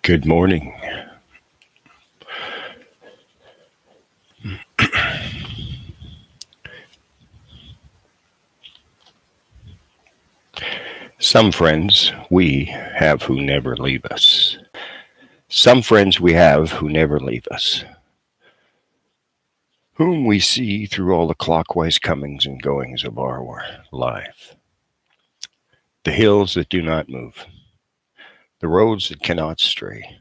Good morning. Some friends we have who never leave us. Some friends we have who never leave us, whom we see through all the clockwise comings and goings of our life. The hills that do not move, the roads that cannot stray,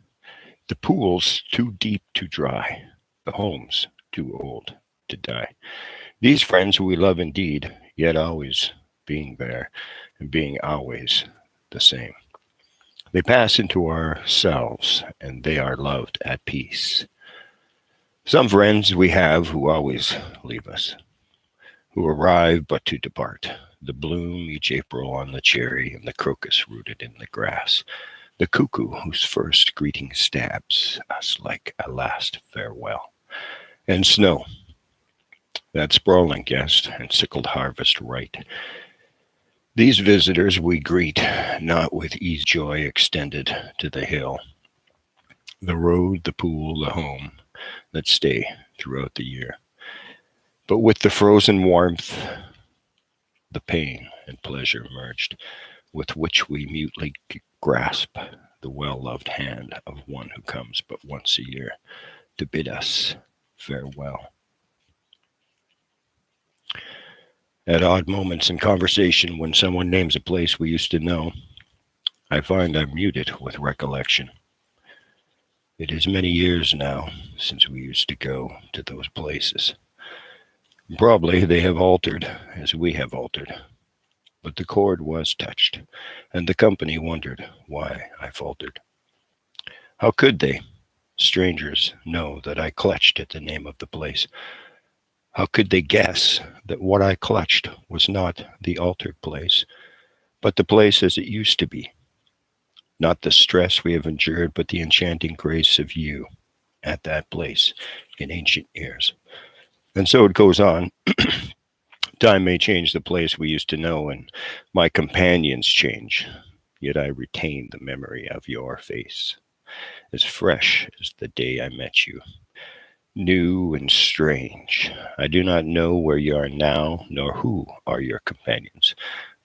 the pools too deep to dry, the homes too old to die. These friends we love indeed, yet always being there and being always the same. They pass into ourselves, and they are loved at peace. Some friends we have who always leave us, who arrive but to depart. The bloom each April on the cherry, and the crocus rooted in the grass. The cuckoo whose first greeting stabs us like a last farewell. And snow, that sprawling guest and sickled harvest right. These visitors we greet, not with ease joy extended to the hill, the road, the pool, the home that stay throughout the year, but with the frozen warmth, the pain and pleasure merged, with which we mutely grasp the well-loved hand of one who comes but once a year to bid us farewell. At odd moments in conversation, when someone names a place we used to know, I find I'm muted with recollection. It is many years now since we used to go to those places. Probably they have altered as we have altered, but the chord was touched, and the company wondered why I faltered. How could they, strangers, know that I clutched at the name of the place? How could they guess that what I clutched was not the altered place, but the place as it used to be? Not the stress we have endured, but the enchanting grace of you at that place in ancient years. And so it goes on. Time may change the place we used to know, and my companions change, yet I retain the memory of your face, as fresh as the day I met you, new and strange. I do not know where you are now, nor who are your companions,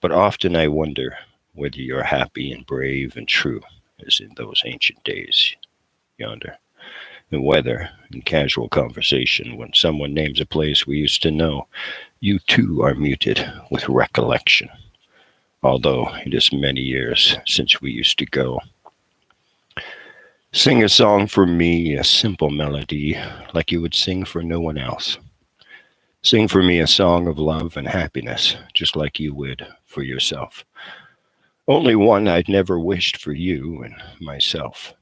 but often I wonder whether you're happy and brave and true, as in those ancient days yonder, and whether, in casual conversation, when someone names a place we used to know, you too are muted with recollection, although it is many years since we used to go. Sing a song for me, a simple melody, like you would sing for no one else. Sing for me a song of love and happiness, just like you would for yourself. Only one I'd never wished for you and myself.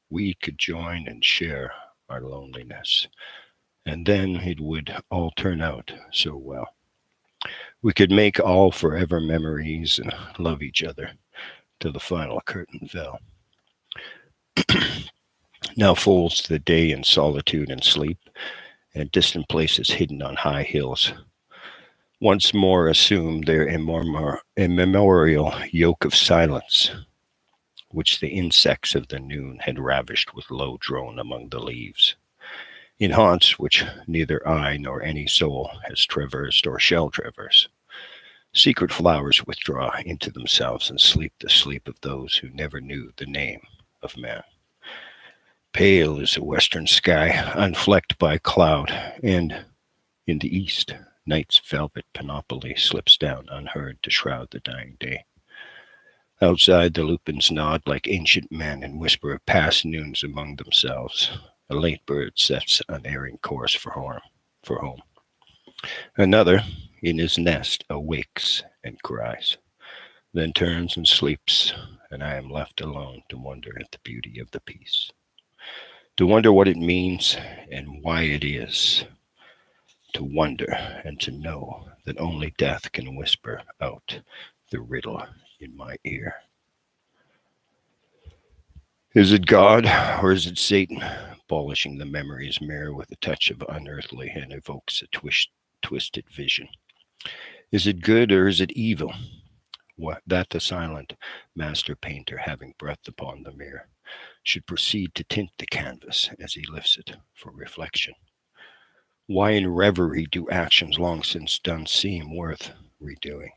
We could join and share our loneliness, and then it would all turn out so well. We could make all forever memories and love each other till the final curtain fell. Now folds the day in solitude and sleep, and distant places hidden on high hills once more assume their immemorial yoke of silence, which the insects of the noon had ravished with low drone among the leaves, in haunts which neither I nor any soul has traversed or shall traverse. Secret flowers withdraw into themselves and sleep the sleep of those who never knew the name of man. Pale is the western sky, unflecked by cloud, and in the east, night's velvet panoply slips down unheard to shroud the dying day. Outside, the lupins nod like ancient men and whisper of past noons among themselves. A late bird sets unerring course for home. Another, in his nest, awakes and cries, then turns and sleeps, and I am left alone to wonder at the beauty of the peace, to wonder what it means and why it is, to wonder and to know that only death can whisper out the riddle in my ear. Is it God or is it Satan, polishing the memory's mirror with a touch of unearthly and evokes a twisted vision? Is it good or is it evil? That the silent master painter, having breath upon the mirror, should proceed to tint the canvas as he lifts it for reflection. Why in reverie do actions long since done seem worth redoing?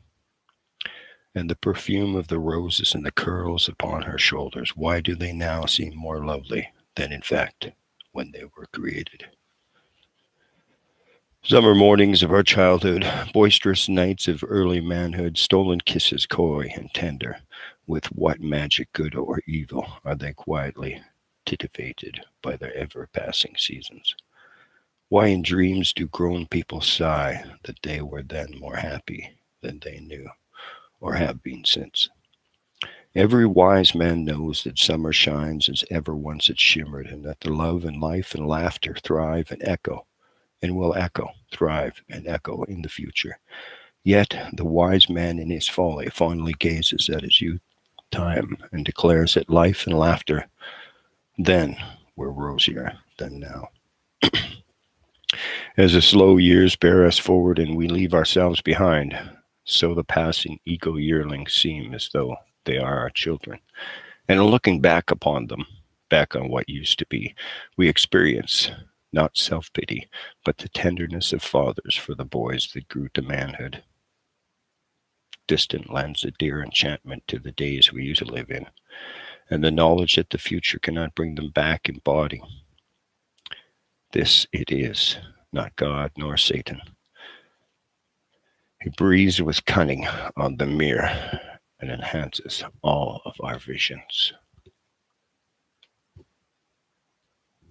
And the perfume of the roses and the curls upon her shoulders, why do they now seem more lovely than in fact when they were created? Summer mornings of our childhood, boisterous nights of early manhood, stolen kisses coy and tender, with what magic good or evil are they quietly titivated by their ever-passing seasons? Why in dreams do grown people sigh that they were then more happy than they knew or have been since? Every wise man knows that summer shines as ever once it shimmered, and that the love and life and laughter thrive and echo, and will echo, thrive, and echo in the future. Yet the wise man in his folly fondly gazes at his youth time and declares that life and laughter then were rosier than now. As the slow years bear us forward and we leave ourselves behind, so the passing ego yearlings seem as though they are our children. And looking back upon them, back on what used to be, we experience not self pity, but the tenderness of fathers for the boys that grew to manhood. Distant lends a dear enchantment to the days we used to live in, and the knowledge that the future cannot bring them back in body. This it is, not God nor Satan. He breathes with cunning on the mirror and enhances all of our visions.